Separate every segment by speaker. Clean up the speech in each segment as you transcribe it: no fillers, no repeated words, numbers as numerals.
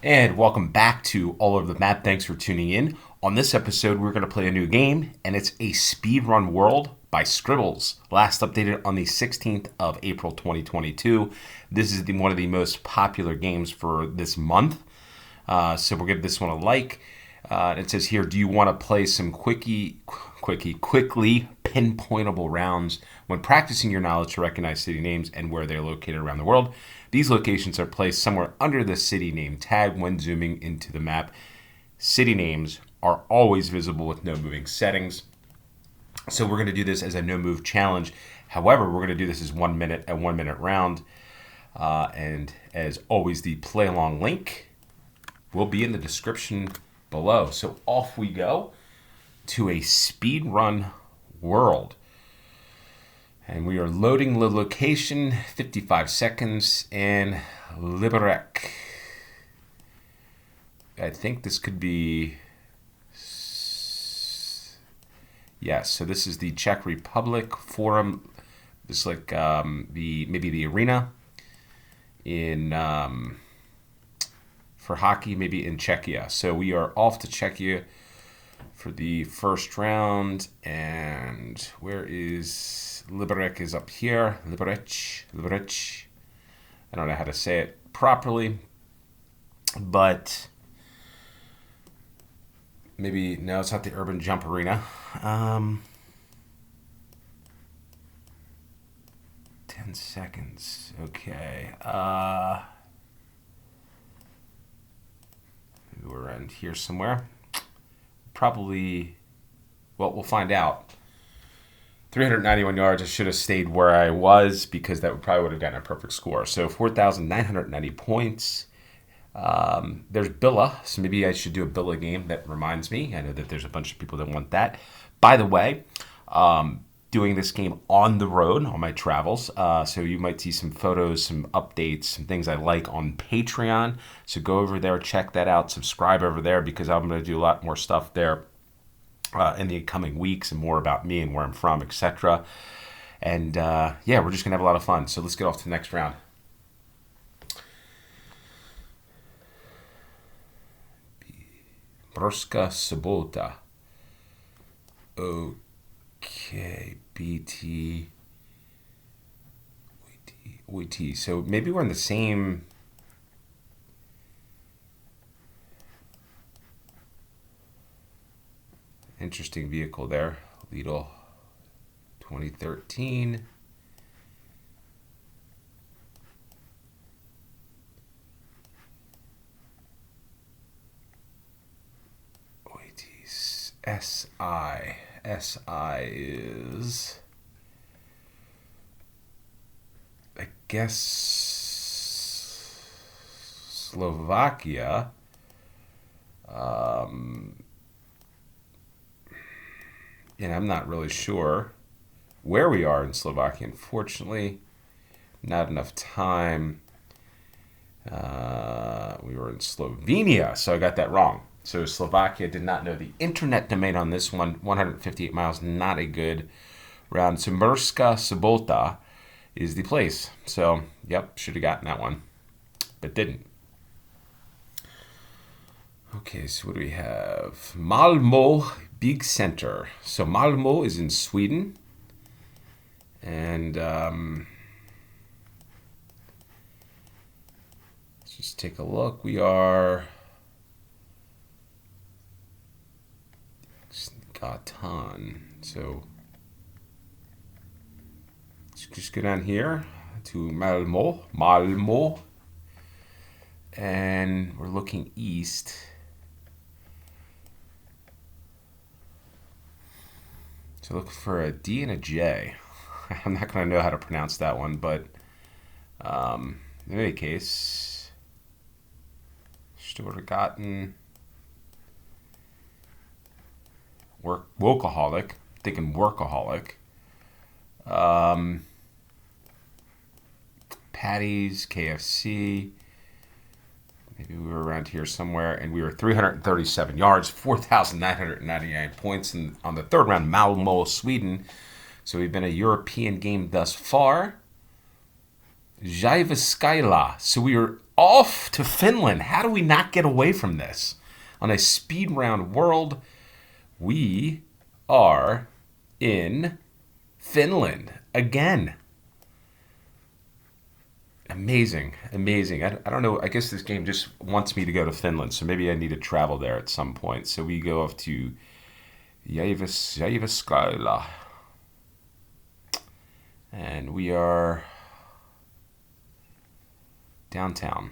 Speaker 1: And welcome back to All Over the Map. Thanks for tuning in. On this episode, we're going to play a new game, and it's a Speedrun World by Scribbles. Last updated on the 16th of April 2022. This is one of the most popular games for this month. So we'll give this one a like. It says here, do you want to play some quickly pinpointable rounds when practicing your knowledge to recognize city names and where they're located around the world? These locations are placed somewhere under the city name tag when zooming into the map. City names are always visible with no moving settings. So we're going to do this as a no move challenge. However, we're going to do this as a 1 minute round. And as always, the play along link will be in the description below. So off we go to a speedrun world. And we are loading the location, 55 seconds, and Liberec. I think this could be... Yes, so this is the Czech Republic Forum. This is like maybe the arena in for hockey, maybe in Czechia. So we are off to Czechia for the first round. And where is... Liberec is up here. Liberec. I don't know how to say it properly, but maybe no, it's not the Urban Jump Arena. 10 seconds. Okay. Maybe we're around here somewhere. Probably. Well, we'll find out. 391 yards. I should have stayed where I was because that would have gotten a perfect score. So 4,990 points. There's Billa, so maybe I should do a Billa game. That reminds me. I know that there's a bunch of people that want that. By the way, doing this game on the road on my travels. So you might see some photos, some updates, some things I like on Patreon. So go over there, check that out, subscribe over there because I'm going to do a lot more stuff there in the coming weeks and more about me and where I'm from, etc. And yeah, we're just going to have a lot of fun. So let's get off to the next round. Brska Sobota. Okay, BT. WT. So maybe we're in the same... Interesting vehicle there. Lidl 2013. Wait, SI. SI is... I guess... Slovakia. And I'm not really sure where we are in Slovakia. Unfortunately, not enough time. We were in Slovenia, so I got that wrong. So Slovakia, did not know the internet domain on this one. 158 miles, not a good round. So Murska Sobota is the place. So, yep, should have gotten that one, but didn't. Okay, so what do we have? Malmo Big Center. So Malmo is in Sweden. And let's just take a look. We are Gatan. So let's just go down here to Malmo. And we're looking east. So look for a D and a J. I'm not going to know how to pronounce that one, but in any case, Stuttgarten, workaholic, thinking workaholic. Patty's, KFC. Maybe we were around here somewhere, and we were 337 yards, 4,999 points on the third round, Malmo, Sweden. So we've been a European game thus far. Jyväskylä. So we were off to Finland. How do we not get away from this? On a speed round world, we are in Finland again. Amazing, amazing. I don't know. I guess this game just wants me to go to Finland, so maybe I need to travel there at some point. So we go off to Jyväskylä. And we are downtown.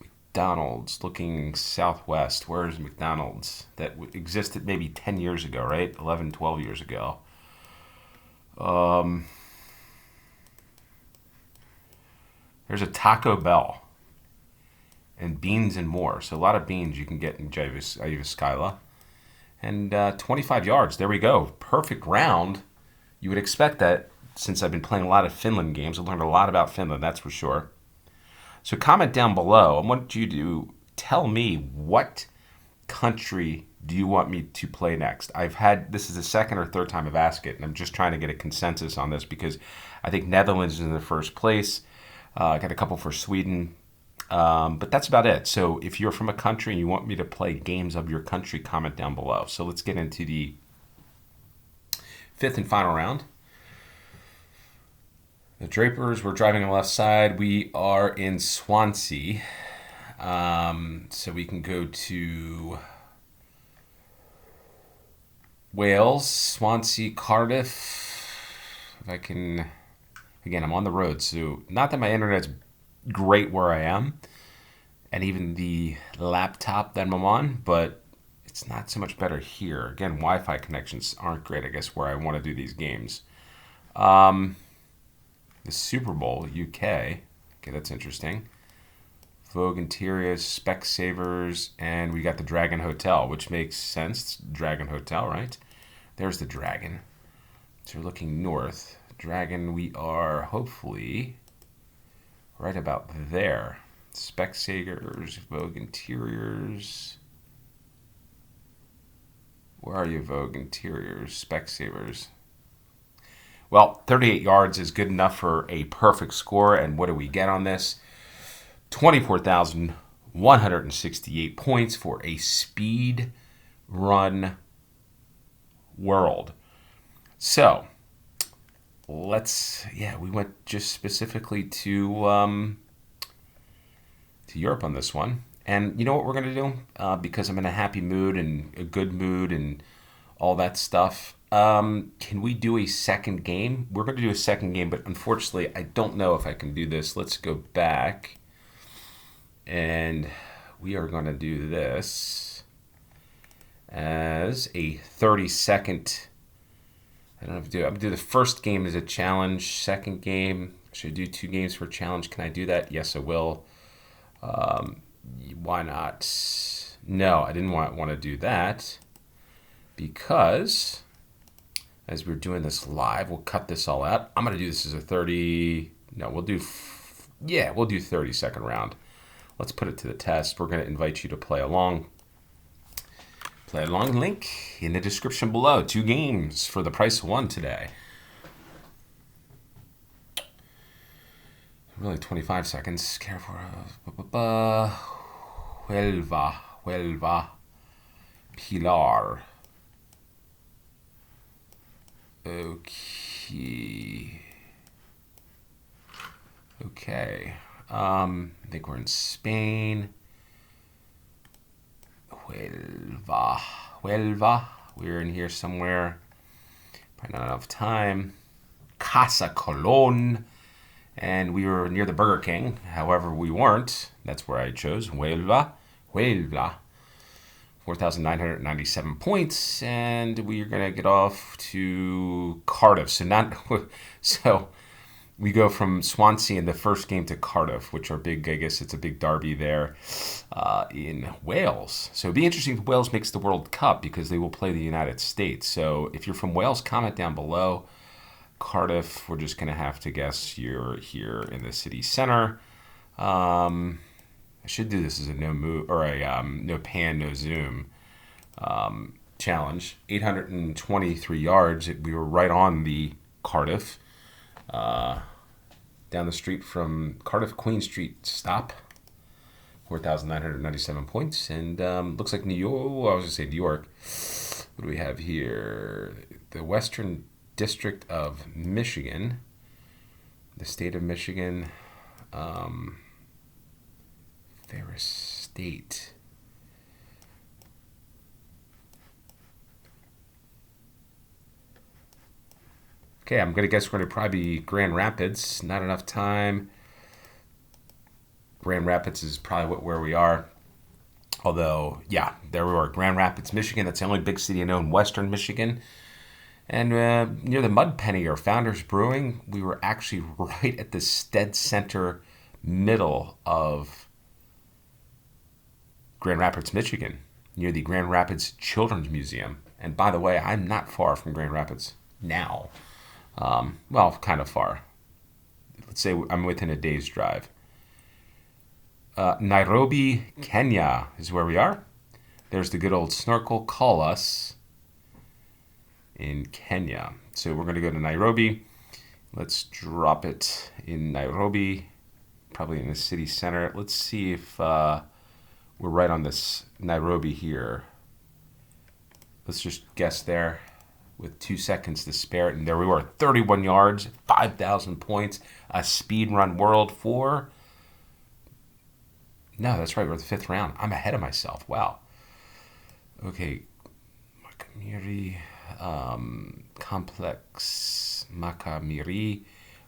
Speaker 1: McDonald's looking southwest. Where's McDonald's? That existed maybe 10 years ago, right? 11, 12 years ago. There's a Taco Bell and beans and more. So a lot of beans you can get in Jyväskylä. And 25 yards. There we go. Perfect round. You would expect that since I've been playing a lot of Finland games. I've learned a lot about Finland, that's for sure. So comment down below. I want you to tell me what country do you want me to play next. This is the second or third time I've asked it, and I'm just trying to get a consensus on this because I think Netherlands is in the first place. I got a couple for Sweden. But that's about it. So if you're from a country and you want me to play games of your country, comment down below. So let's get into the fifth and final round. The Drapers, we're driving on the left side. We are in Swansea. So we can go to Wales, Swansea, Cardiff. If I can, again, I'm on the road. So not that my internet's great where I am, and even the laptop that I'm on, but it's not so much better here. Again, Wi-Fi connections aren't great, I guess, where I want to do these games. The Super Bowl, UK. Okay, that's interesting. Vogue Interiors, Specsavers, and we got the Dragon Hotel, which makes sense. Dragon Hotel, right? There's the Dragon. So we're looking north. Dragon, we are hopefully right about there. Specsavers, Vogue Interiors. Where are you, Vogue Interiors? Specsavers. Well, 38 yards is good enough for a perfect score. And what do we get on this? 24,168 points for a speed run world. So we went just specifically to Europe on this one. And you know what we're going to do? Because I'm in a happy mood and a good mood and all that stuff. Can we do a second game? We're going to do a second game, but unfortunately, I don't know if I can do this. Let's go back. And we are going to do this as a 30-second. I don't know if to do it. I'm going to do the first game as a challenge. Second game, should I do 2 games for a challenge? Can I do that? Yes, I will. Why not? No, I didn't want to do that because as we're doing this live, we'll cut this all out. I'm going to do this as a 30-second round. Let's put it to the test. We're going to invite you to play along. Play along, link in the description below. 2 games for the price of 1 today. Really 25 seconds. Careful. Huelva. Pilar. Okay. I think we're in Spain. Huelva. We're in here somewhere. Probably not enough time. Casa Colon. And we were near the Burger King. However, we weren't. That's where I chose. Huelva. 4,997 points. And we are going to get off to Cardiff. So we go from Swansea in the first game to Cardiff, which are big, I guess it's a big derby there in Wales. So it'd be interesting if Wales makes the World Cup because they will play the United States. So if you're from Wales, comment down below. Cardiff, we're just going to have to guess you're here in the city center. I should do this as a no pan, no zoom challenge. 823 yards. We were right on the Cardiff. Down the street from Cardiff Queen Street stop. 4,997 points. And looks like New York. I was going to say New York. What do we have here? The Western District of Michigan. The state of Michigan. Ferris State. Okay, I'm going to guess we're going to probably be Grand Rapids. Not enough time. Grand Rapids is probably where we are. Although, yeah, there we are. Grand Rapids, Michigan. That's the only big city I know in Western Michigan. And near the Mud Penny or Founders Brewing, we were actually right at the Stead Center middle of Grand Rapids, Michigan, near the Grand Rapids Children's Museum. And by the way, I'm not far from Grand Rapids now. Well, kind of far. Let's say I'm within a day's drive. Nairobi, Kenya is where we are. There's the good old snorkel. Call us in Kenya. So we're going to go to Nairobi. Let's drop it in Nairobi, probably in the city center. Let's see if we're right on this Nairobi here. Let's just guess there with 2 seconds to spare it. And there we were, 31 yards, 5,000 points, a Speedrun World 4. No, that's right. We're the 5th round. I'm ahead of myself. Wow. Okay. Makamiri Complex Makamiri,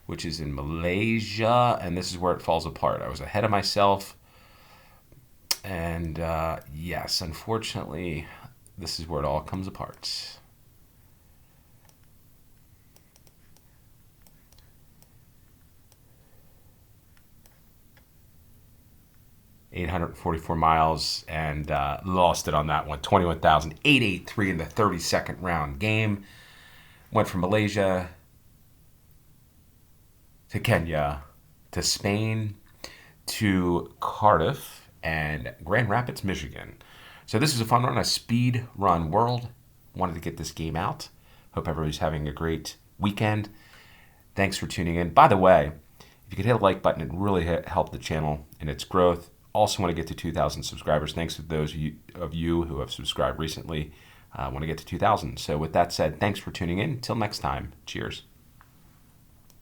Speaker 1: which is in Malaysia. And this is where it falls apart. I was ahead of myself. And yes, unfortunately, this is where it all comes apart. $844 miles and lost it on that one. 21,883 in the 32nd round game. Went from Malaysia to Kenya to Spain to Cardiff and Grand Rapids, Michigan. So this is a fun run, a speed run world. Wanted to get this game out. Hope everybody's having a great weekend. Thanks for tuning in. By the way, if you could hit a like button, it really helped the channel in its growth. Also want to get to 2,000 subscribers. Thanks to those of you who have subscribed recently. I want to get to 2,000. So with that said, thanks for tuning in. Until next time, cheers.